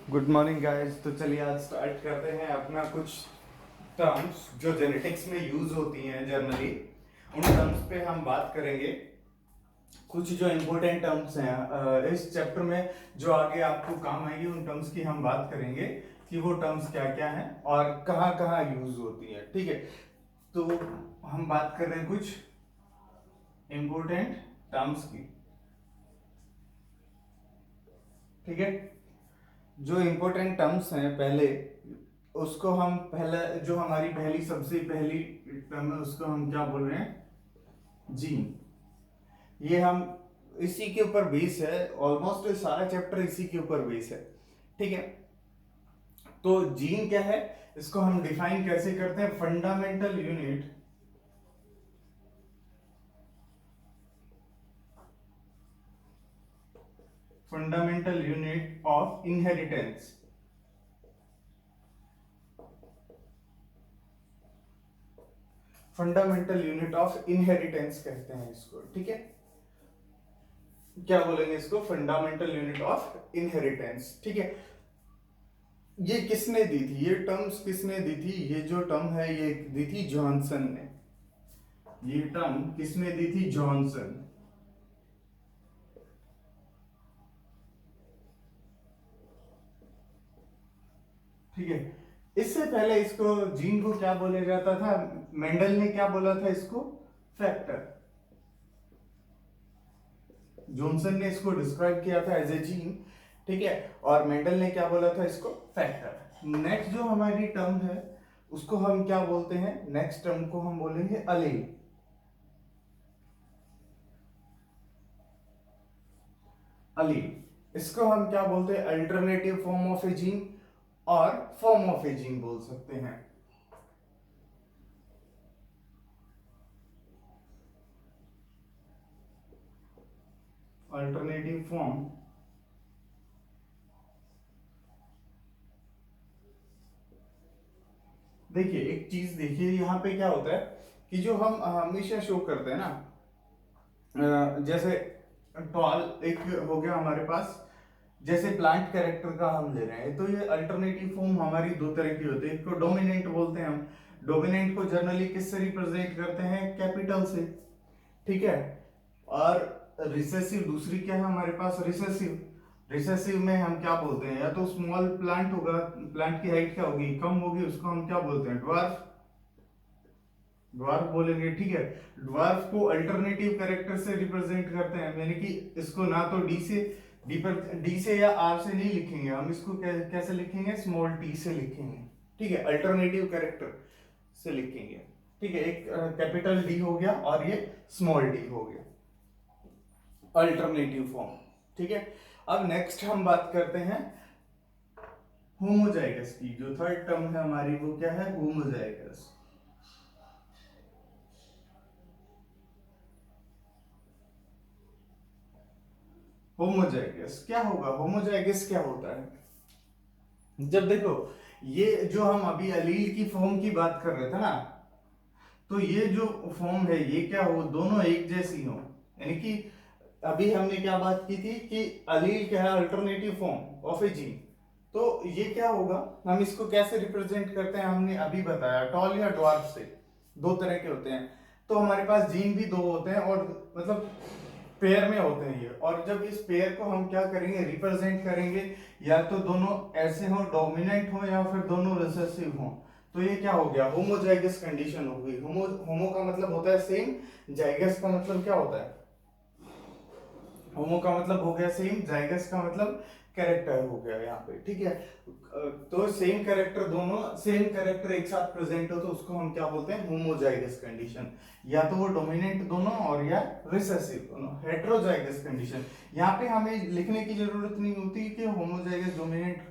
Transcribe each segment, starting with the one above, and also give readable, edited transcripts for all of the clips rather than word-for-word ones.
Good morning guys. तो चलिए आज स्टार्ट करते हैं अपना कुछ टर्म्स जो जेनेटिक्स में यूज होती हैं जनरली। उन टर्म्स पे हम बात करेंगे। कुछ जो इम्पोर्टेंट टर्म्स हैं इस चैप्टर में जो आगे आपको काम आएगी, उन टर्म्स की हम बात करेंगे कि वो टर्म्स क्या क्या हैं और कहाँ कहाँ यूज होती है। ठीक है, तो हम बात कर रहे हैं कुछ इम्पोर्टेंट टर्म्स की। ठीक है, जो इम्पोर्टेंट टर्म्स हैं पहले उसको हम पहले जो हमारी पहली सबसे पहली टर्म है उसको हम क्या बोल रहे हैं, जीन। ये हम इसी के ऊपर बेस है, ऑलमोस्ट सारा चैप्टर इसी के ऊपर बेस है। ठीक है, तो जीन क्या है इसको हम डिफाइन कैसे करते हैं। Fundamental unit of inheritance. Fundamental unit of inheritance कहते हैं इसको। ठीक है, क्या बोलेंगे इसको, फंडामेंटल यूनिट ऑफ इनहेरिटेंस। ठीक है, ये किसने दी थी, ये टर्म्स किसने दी थी, ये जो टर्म है ये दी थी जॉनसन ने। ये टर्म किसने दी थी, जॉनसन। ठीक है, इससे पहले इसको जीन को क्या बोला जाता था, मेंडल ने क्या बोला था इसको, फैक्टर। जॉनसन ने इसको डिस्क्राइब किया था एज ए जीन। ठीक है, और मेंडल ने क्या बोला था इसको, फैक्टर। नेक्स्ट जो हमारी टर्म है उसको हम क्या बोलते हैं, नेक्स्ट टर्म को हम बोलेंगे अलील। अलील इसको हम क्या बोलते हैं, alternative form of A gene और फॉर्म ऑफ ए जीन बोल सकते हैं। Alternative form. देखिए एक चीज देखिए, यहाँ पे क्या होता है कि जो हम हमेशा शो करते हैं ना, जैसे टॉल एक हो गया हमारे पास, जैसे प्लांट कैरेक्टर का हम ले रहे हैं तो ये अल्टरनेटिव फॉर्म हमारी दो तरह की होती है। एक को डोमिनेंट बोलते हैं हम। डोमिनेंट को जनरली किससे रिप्रेजेंट करते हैं, कैपिटल से। ठीक है, और रिसेसिव दूसरी क्या है हमारे पास, रिसेसिव। रिसेसिव में हम क्या बोलते हैं, या तो स्मॉल प्लांट होगा, प्लांट की हाइट क्या होगी, कम होगी, उसको हम क्या बोलते हैं, ड्वार्फ। ड्वार्फ बोलेंगे। ठीक है, ड्वार्फ को अल्टरनेटिव कैरेक्टर से रिप्रेजेंट करते हैं, यानी कि इसको ना तो डी से या आर से नहीं लिखेंगे हम, इसको कैसे लिखेंगे, स्मॉल टी से लिखेंगे। ठीक है, अल्टरनेटिव कैरेक्टर से लिखेंगे। ठीक है, एक कैपिटल डी हो गया और ये स्मॉल डी हो गया, अल्टरनेटिव फॉर्म। ठीक है, अब नेक्स्ट हम बात करते हैं होमोजाइगस की। जो थर्ड टर्म है हमारी वो क्या है, होमोजाइगस। होमोजाइगस क्या होगा, होमोजाइगस क्या होता है, जब देखो ये जो हम अभी अलील की फॉर्म की बात कर रहे थे ना, तो ये जो फॉर्म है ये क्या हो, दोनों एक जैसी हो। यानी कि अभी हमने क्या बात की थी कि अलील क्या है, alternative form of A gene. तो ये क्या होगा, हम इसको कैसे रिप्रेजेंट करते हैं, हमने अभी बताया टॉल या ड्वार्फ से। दो तरह के होते हैं, तो हमारे पास जीन भी दो होते हैं, और मतलब पेयर में होते हैं ये। और जब इस पेयर को हम क्या करेंगे, रिप्रेजेंट करेंगे, या तो दोनों ऐसे हो, डोमिनेंट हो, या फिर दोनों रिसेसिव हो, तो ये क्या हो गया, होमोजाइगस कंडीशन हो गई। होमो का मतलब होता है सेम, जाइगस का मतलब क्या होता है, होमो का मतलब हो गया सेम, जाइगस का मतलब कैरेक्टर हो गया यहाँ पे। ठीक है, तो सेम कैरेक्टर, दोनों सेम कैरेक्टर एक साथ प्रेजेंट हो तो उसको हम क्या बोलते हैं, होमोजाइगस कंडीशन। या तो वो डोमिनेंट दोनों और या रिसेसिव दोनों, हेट्रोजाइगस कंडीशन। यहाँ पे हमें लिखने की जरूरत नहीं होती कि होमोजाइगस डोमिनेंट,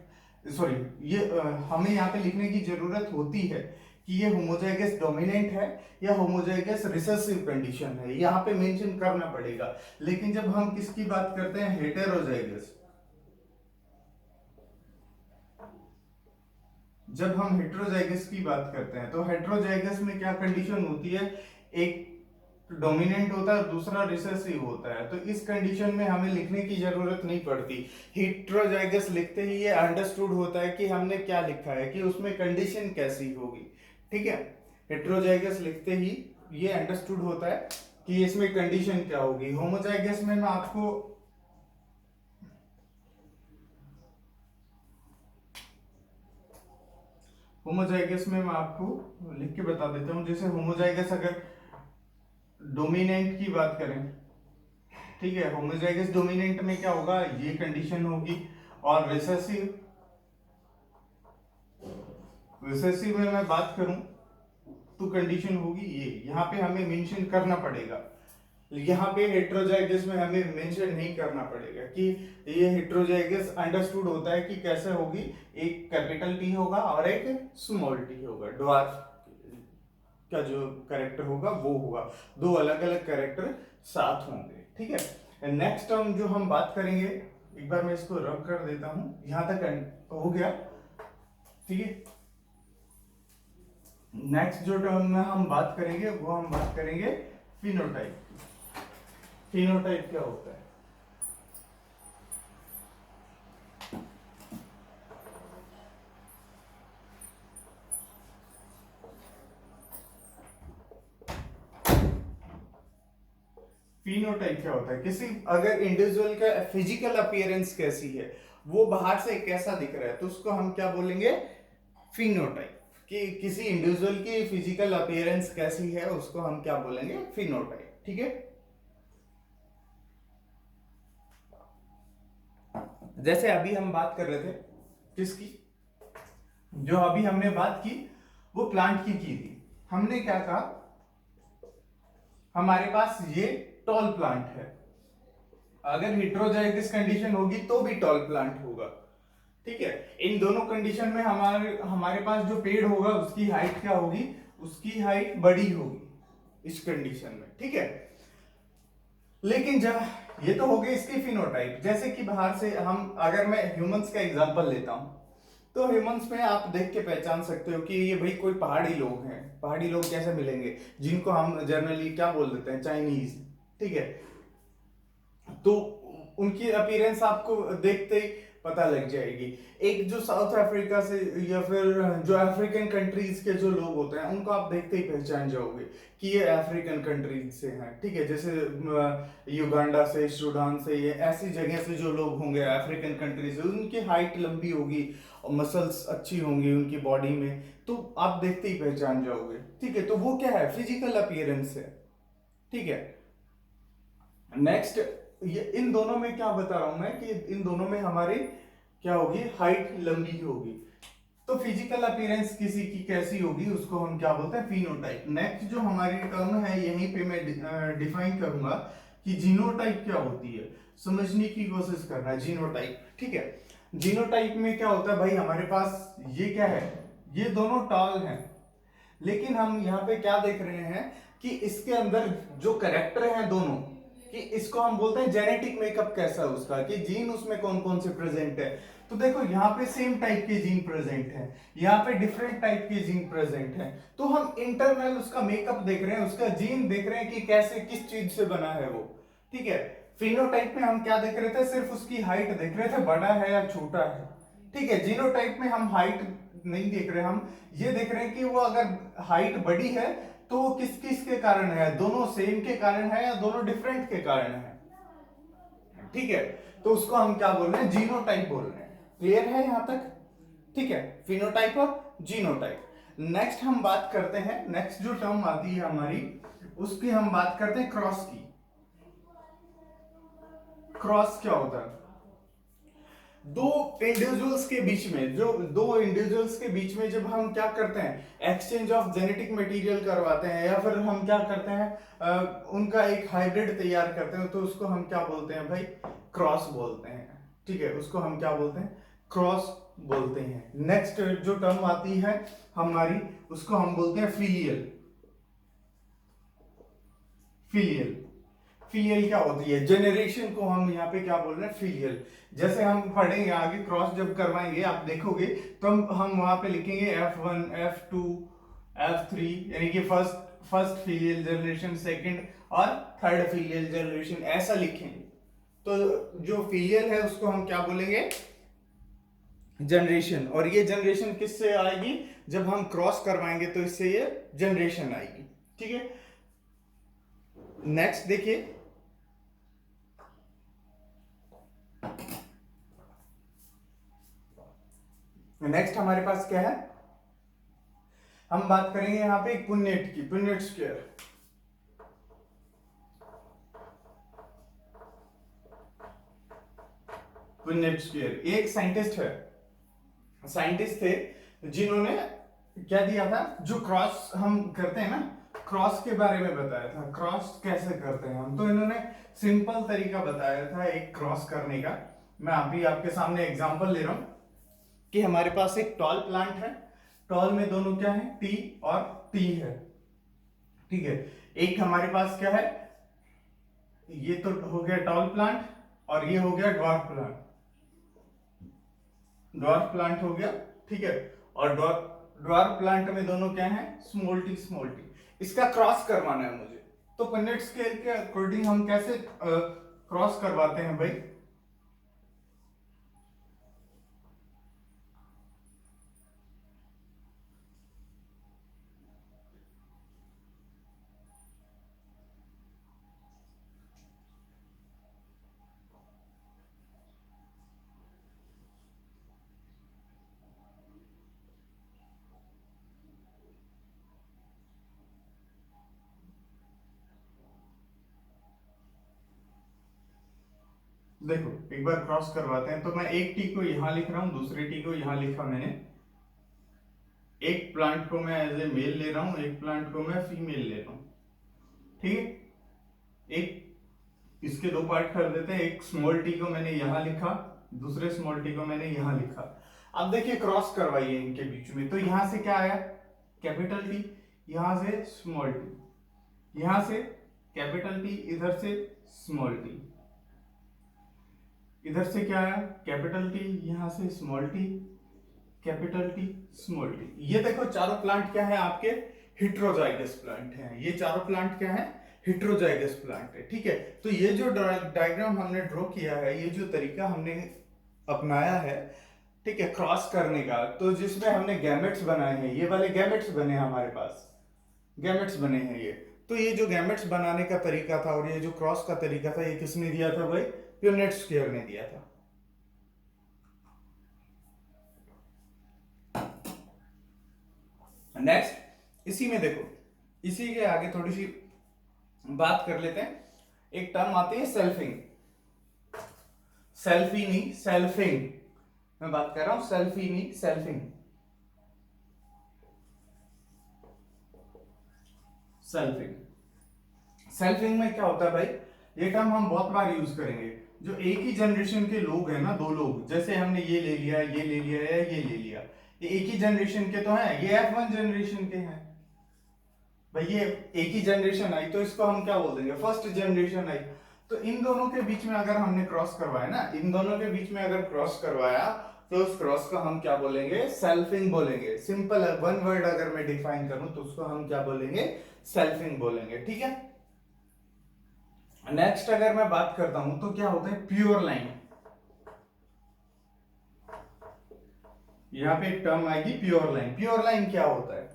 सॉरी, ये हमें यहाँ पे लिखने की जरूरत होती है कि ये होमोजाइगस डोमिनेंट है या होमोजाइगस रिसेसिव कंडीशन है, यहाँ पे मेंशन करना पड़ेगा। लेकिन जब हम किसकी बात करते हैं, हेटेरोजाइगस, जब हम हेटेरोजाइगस की बात करते हैं तो हेटेरोजाइगस में क्या कंडीशन होती है, एक डोमिनेंट होता है, दूसरा रिसेसिव होता है। तो इस कंडीशन में हमें लिखने की जरूरत नहीं पड़ती। हेट्रोजाइगस लिखते ही ये अंडरस्टूड होता है कि हमने क्या लिखा है, कि उसमें कंडीशन कैसी होगी। ठीक है, हेट्रोजाइगस लिखते ही ये अंडरस्टूड होता है कि इसमें कंडीशन क्या होगी। होमोजाइगस में मैं आपको लिख के बता देता हूं। जैसे होमोजाइगस अगर डोमिनेंट की बात करें, ठीक है, होमोजाइगस डोमिनेंट में क्या होगा, ये कंडीशन होगी। और रिसेसिव में मैं बात करूं तो कंडीशन होगी ये, यहाँ पे हमें मेंशन करना पड़ेगा। यहाँ पे हेट्रोजाइगस में हमें मेंशन नहीं करना पड़ेगा कि ये हेट्रोजाइगस अंडरस्टूड होता है कि कैसे होगी। एक कैपिटल टी होगा और एक स्मॉल टी होगा, ड्वार्फ का जो कैरेक्टर होगा वो होगा, दो अलग अलग कैरेक्टर साथ होंगे। ठीक है, नेक्स्ट टर्म जो हम बात करेंगे, एक बार मैं इसको रब कर देता हूं, यहां तक हो गया। ठीक है, नेक्स्ट जो टर्म में हम बात करेंगे वो हम बात करेंगे फिनोटाइप। फिनोटाइप क्या होता है? फिनोटाइप क्या होता है? किसी अगर इंडिविजुअल का फिजिकल अपीयरेंस कैसी है, वो बाहर से कैसा दिख रहा है, तो उसको हम क्या बोलेंगे? फिनोटाइप। कि किसी इंडिविजुअल की फिजिकल अपीयरेंस कैसी है उसको हम क्या बोलेंगे? फिनोटाइप। ठीक है, जैसे अभी हम बात कर रहे थे किसकी, जो अभी हमने बात की वो प्लांट की थी। हमने क्या कहा, हमारे पास ये टॉल प्लांट है, अगर हेट्रोजाइगस कंडीशन होगी तो भी टॉल प्लांट होगा। ठीक है, इन दोनों कंडीशन में हमारे पास जो पेड़ होगा उसकी हाइट क्या होगी? उसकी हाइट बड़ी होगी इस कंडीशन में। ठीक है, लेकिन जब ये तो हो गई इसकी फिनोटाइप, जैसे कि बाहर से हम, अगर मैं ह्यूमंस का एग्जांपल लेता हूं, तो ह्यूमंस में आप देख के पहचान सकते हो कि ये भाई कोई पहाड़ी लोग हैं। पहाड़ी लोग कैसे मिलेंगे? जिनको हम जनरली क्या बोल देते हैं? चाइनीज। ठीक है, तो उनकी अपीयरेंस आपको देखते ही पता लग जाएगी। एक जो साउथ अफ्रीका से या फिर जो अफ्रीकन कंट्रीज के जो लोग होते हैं उनको आप देखते ही पहचान जाओगे कि ये अफ्रीकन कंट्रीज से हैं। ठीक है, जैसे युगांडा से, सूडान से, ये ऐसी जगह से जो लोग होंगे अफ्रीकन कंट्रीज से, उनकी हाइट लंबी होगी और मसल्स अच्छी होंगी उनकी बॉडी में, तो आप देखते ही पहचान जाओगे। ठीक है, तो वो क्या है? फिजिकल अपीयरेंस है। ठीक है, नेक्स्ट, ये इन दोनों में क्या बता रहा हूं मैं कि इन दोनों में हमारी क्या होगी? हाइट लंबी होगी। तो फिजिकल अपीयरेंस किसी की कैसी होगी उसको हम क्या बोलते हैं? फिनोटाइप। नेक्स्ट जो हमारी टर्म है, यहीं पे मैं डिफाइन करूंगा कि जीनोटाइप क्या होती है। समझने की कोशिश करना है जीनोटाइप। ठीक है, जीनोटाइप में क्या होता है भाई? हमारे पास ये क्या है? ये दोनों टॉल हैं, लेकिन हम यहाँ पे क्या देख रहे हैं कि इसके अंदर जो करेक्टर हैं दोनों, कि इसको हम बोलते हैं जेनेटिक मेकअप कैसा है उसका, कि जीन उसमें कौन कौन से प्रेजेंट है। तो देखो यहाँ पे सेम टाइप के जीन प्रेजेंट है, यहाँ पे डिफरेंट टाइप के जीन प्रेजेंट है। तो हम इंटरनल उसका मेकअप देख रहे हैं, उसका जीन देख रहे हैं कि कैसे, किस चीज से बना है वो। ठीक है, फिनोटाइप में हम क्या देख रहे थे? सिर्फ उसकी हाइट देख रहे थे, बड़ा है या छोटा है। ठीक है, जीनोटाइप में हम हाइट नहीं देख रहे, हम ये देख रहे हैं कि वो अगर हाइट बड़ी है तो वो किस किस के कारण है? दोनों सेम के कारण है या दोनों डिफरेंट के कारण है? ठीक है, तो उसको हम क्या बोल रहे हैं? जीनोटाइप बोल रहे हैं। क्लियर है यहां तक? ठीक है, फिनोटाइप और जीनोटाइप। नेक्स्ट हम बात करते हैं, नेक्स्ट जो टर्म आती है हमारी, उसकी हम बात करते हैं क्रॉस की। क्रॉस क्या होता है? दो इंडिविजुअल्स के बीच में, जो दो इंडिविजुअल्स के बीच में जब हम क्या करते हैं? एक्सचेंज ऑफ जेनेटिक मटेरियल करवाते हैं, या फिर हम क्या करते हैं? उनका एक हाइब्रिड तैयार करते हैं, तो उसको हम क्या बोलते हैं भाई? क्रॉस बोलते हैं। ठीक है, उसको हम क्या बोलते हैं? क्रॉस बोलते हैं। नेक्स्ट जो टर्म आती है हमारी, उसको हम बोलते हैं फिलियल। फिलियल, फिलियल क्या होती है? जेनरेशन को हम यहाँ पे क्या बोल रहे हैं? फिलियल। जैसे हम पढ़ेंगे आगे, क्रॉस जब करवाएंगे आप देखोगे, तो हम वहां पे लिखेंगे F1 F2 F3, यानी कि फर्स्ट फीलियल जनरेशन, सेकंड और थर्ड फीलियल जनरेशन, ऐसा लिखेंगे। तो जो फीलियल है उसको हम क्या बोलेंगे, जनरेशन। और ये जनरेशन किससे आएगी, जब हम क्रॉस करवाएंगे तो इससे ये जनरेशन आएगी। ठीक है, नेक्स्ट देखिए, नेक्स्ट हमारे पास क्या है, हम बात करेंगे यहां पे पुन्नेट की, पुन्नेट स्क्वायर। पुन्नेट स्क्वायर एक साइंटिस्ट है, साइंटिस्ट थे जिन्होंने क्या दिया था, जो क्रॉस हम करते हैं ना, क्रॉस के बारे में बताया था, क्रॉस कैसे करते हैं हम। तो इन्होंने सिंपल तरीका बताया था एक क्रॉस करने का। मैं अभी आपके सामने एग्जांपल ले रहा हूं कि हमारे पास एक टॉल प्लांट है, टॉल में दोनों क्या है, टी और टी है। ठीक है, एक हमारे पास क्या है, ये तो हो गया टॉल प्लांट और ये हो गया ड्वार्फ प्लांट, ड्वार्फ प्लांट हो गया। ठीक है, और ड्वार्फ प्लांट में दोनों क्या है, स्मॉल टी स्मॉल टी। इसका क्रॉस करवाना है मुझे, तो पुन्नेट स्केल के अकॉर्डिंग हम कैसे क्रॉस करवाते हैं भाई, देखो एक बार क्रॉस करवाते हैं। तो मैं एक टी को यहां लिख रहा हूं, दूसरी टी को यहां लिखा मैंने, एक प्लांट को मैं एज ए मेल ले रहा हूं, एक प्लांट को मैं फीमेल ले रहा हूं। ठीक है, एक इसके दो पार्ट कर देते हैं, एक स्मॉल टी को मैंने यहां लिखा, दूसरे स्मॉल टी को मैंने यहां लिखा। अब देखिए क्रॉस करवाइए इनके बीच में, तो यहां से क्या आया, कैपिटल टी, यहां से स्मॉल टी, यहां से कैपिटल टी, इधर से स्मॉल टी, इधर से क्या आया, कैपिटल टी, यहां से small T, capital T, small T. ये देखो चारों प्लांट क्या है आपके, हिट्रोजाइगस प्लांट हैं। ये चारों प्लांट क्या है, हिट्रोजाइगस प्लांट है। ठीक है, तो ये जो डायग्राम हमने ड्रॉ किया है, ये जो तरीका हमने अपनाया है, ठीक है, क्रॉस करने का, तो जिसमें हमने गैमेट्स बनाए हैं, ये वाले गैमेट्स बने हैं हमारे पास, गैमेट्स बने हैं ये। तो ये जो गैमेट्स बनाने का तरीका था और ये जो क्रॉस का तरीका था, ये किसने दिया था भाई, पुन्नेट स्क्वायर ने दिया था। नेक्स्ट इसी में देखो, इसी के आगे थोड़ी सी बात कर लेते हैं। एक टर्म आती है सेल्फिंग, सेल्फी नहीं सेल्फिंग, मैं बात कर रहा हूं सेल्फी नहीं सेल्फिंग, सेल्फिंग। सेल्फिंग में क्या होता है भाई, ये टर्म हम बहुत बार यूज करेंगे। जो एक ही जनरेशन के लोग हैं ना, दो लोग, जैसे हमने ये ले लिया, ये ले लिया या ये ले लिया, ये एक ही जनरेशन के तो हैं, ये F1 जनरेशन के हैं भाई, ये एक ही जनरेशन आई, तो इसको हम क्या बोल देंगे, फर्स्ट जनरेशन आई। तो इन दोनों के बीच में अगर हमने क्रॉस करवाया ना, इन दोनों के बीच में अगर क्रॉस करवाया, तो उस क्रॉस को हम क्या बोलेंगे, सेल्फिंग बोलेंगे। सिंपल है, वन वर्ड अगर मैं डिफाइन करूं तो उसको हम क्या बोलेंगे, सेल्फिंग बोलेंगे। ठीक है, नेक्स्ट अगर मैं बात करता हूं तो क्या होता है, प्योर लाइन। यहां पे एक टर्म आएगी प्योर लाइन। प्योर लाइन क्या होता है,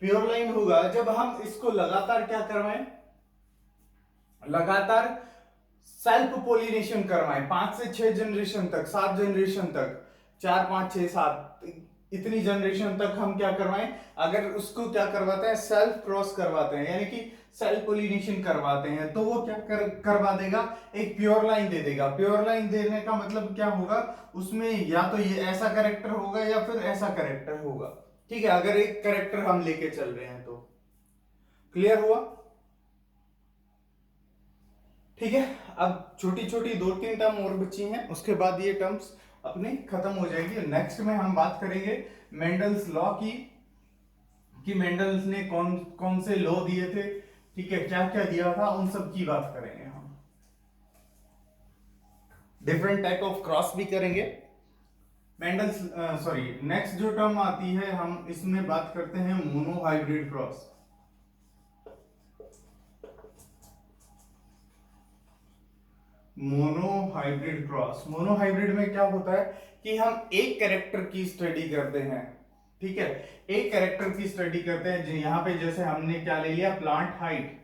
प्योर लाइन होगा जब हम इसको लगातार क्या करवाएं, लगातार सेल्फ पोलिनेशन करवाएं, 5 से 6 जनरेशन तक, 7 जनरेशन तक, 4 5 6 7 इतनी जनरेशन तक हम क्या करवाएं, अगर उसको क्या करवाते हैं, सेल्फ क्रॉस करवाते हैं, यानी कि सेल्फ पोलिनेशन करवाते हैं, तो वो क्या करवा देगा, एक प्योर लाइन दे देगा। प्योर लाइन देने का मतलब क्या होगा, उसमें या तो ये ऐसा कैरेक्टर होगा या फिर ऐसा कैरेक्टर होगा। ठीक है, अगर एक कैरेक्टर हम लेके चल रहे हैं तो, क्लियर हुआ। ठीक है, अब छोटी छोटी 2-3 टर्म और बची हैं, उसके बाद ये टर्म्स अपनी खत्म हो जाएगी। नेक्स्ट में हम बात करेंगे मेंडल्स लॉ की, कि मेंडल्स ने कौन कौन से लॉ दिए थे, ठीक है, क्या क्या दिया था, उन सब की बात करेंगे हम। डिफरेंट टाइप ऑफ क्रॉस भी करेंगे। मेंडल्स सॉरी, नेक्स्ट जो टर्म आती है, हम इसमें बात करते हैं mono hybrid cross. Mono hybrid cross. Mono hybrid में क्या होता है कि हम एक कैरेक्टर की स्टडी करते हैं, ठीक है, एक कैरेक्टर की स्टडी करते हैं। यहां पे जैसे हमने क्या ले लिया, प्लांट हाइट,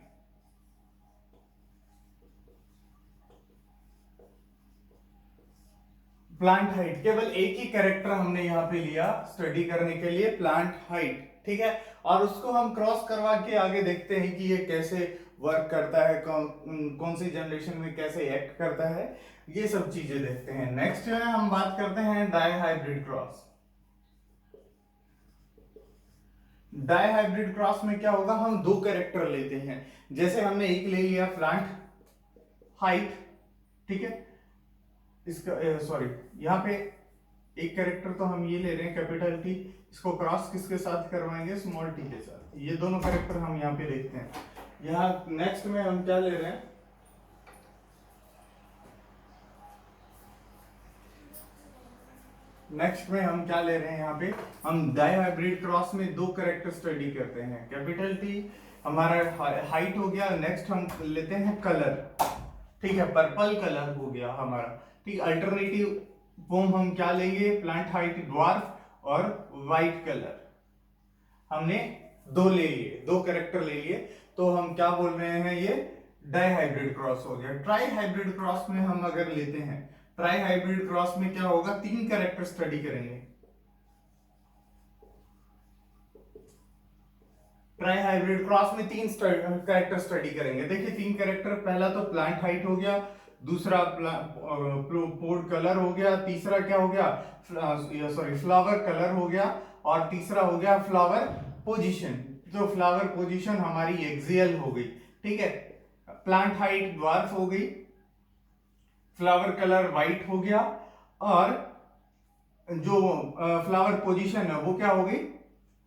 प्लांट हाइट, केवल एक ही कैरेक्टर हमने यहाँ पे लिया स्टडी करने के लिए, प्लांट हाइट, ठीक है। और उसको हम क्रॉस करवा के आगे देखते हैं कि ये कैसे वर्क करता है, कौन सी जनरेशन में कैसे एक्ट करता है, ये सब चीजें देखते हैं। नेक्स्ट जो है हम बात करते हैं dihybrid cross. Dihybrid cross में क्या होगा, हम दो कैरेक्टर लेते हैं। जैसे हमने एक ले लिया प्लांट हाइट, ठीक है, इसका सॉरी यहाँ पे एक कैरेक्टर तो हम ये ले रहे हैं कैपिटल टी, इसको क्रॉस किसके साथ करवाएंगे, स्मॉल टी के साथ। ये दोनों कैरेक्टर हम यहाँ पे देखते हैं। यहाँ नेक्स्ट में हम क्या ले रहे हैं, नेक्स्ट में हम क्या ले रहे हैं, यहाँ पे हम डाई हाइब्रिड क्रॉस में दो कैरेक्टर स्टडी करते हैं। कैपिटल टी हमारा हाइट हो गया, नेक्स्ट हम लेते हैं कलर, ठीक है, पर्पल कलर हो गया हमारा, ठीक। अल्टरनेटिव फॉर्म हम क्या लेंगे, प्लांट हाइट ड्वार्फ और वाइट कलर, हमने दो ले लिए, दो कैरेक्टर ले लिए, तो हम क्या बोल रहे हैं, ये डाई हाइब्रिड क्रॉस हो गया। ट्राई हाइब्रिड क्रॉस में हम अगर लेते हैं, ट्राई हाइब्रिड क्रॉस में क्या होगा, तीन कैरेक्टर स्टडी करेंगे। ट्राई हाइब्रिड क्रॉस में तीन कैरेक्टर स्टडी करेंगे। देखिए तीन कैरेक्टर, पहला तो प्लांट हाइट हो गया, दूसरा पोर्ट कलर हो गया, तीसरा क्या हो गया, सॉरी फ्लावर कलर हो गया, और तीसरा हो गया फ्लावर पोजीशन। तो फ्लावर पोजीशन हमारी एक्सियल हो गई, ठीक है, प्लांट हाइट ड्वार्फ हो गई, फ्लावर कलर वाइट हो गया, और जो फ्लावर पोजीशन है वो क्या हो गई,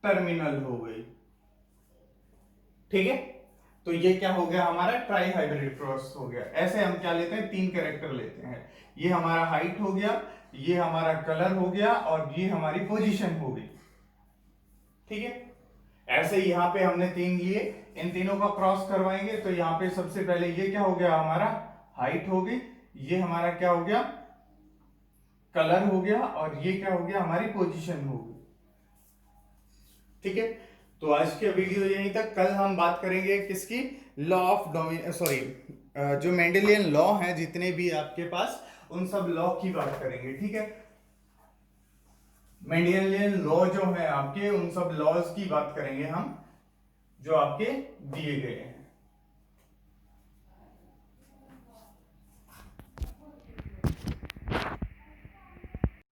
टर्मिनल हो गई, ठीक है। तो ये क्या हो गया, हमारा ट्राई हाइब्रिड क्रॉस हो गया। ऐसे हम क्या लेते हैं, तीन कैरेक्टर लेते हैं। ये हमारा हाइट हो गया, ये हमारा कलर हो गया, और ये हमारी पोजीशन हो गई, ठीक है। ऐसे यहाँ पे हमने तीन लिए, इन तीनों का क्रॉस करवाएंगे तो यहाँ पे सबसे पहले ये क्या हो गया, हमारा हाइट हो गई, ये हमारा क्या हो गया, कलर हो गया, और ये क्या हो गया, हमारी पोजीशन हो गई, ठीक है। तो आज के वीडियो यहीं तक। कल हम बात करेंगे किसकी, लॉ ऑफ सॉरी जो मेंडेलियन लॉ हैं जितने भी आपके पास, उन सब लॉ की बात करेंगे, ठीक है। मेंडेलियन लॉ जो है आपके, उन सब लॉज की बात करेंगे हम जो आपके दिए गए हैं।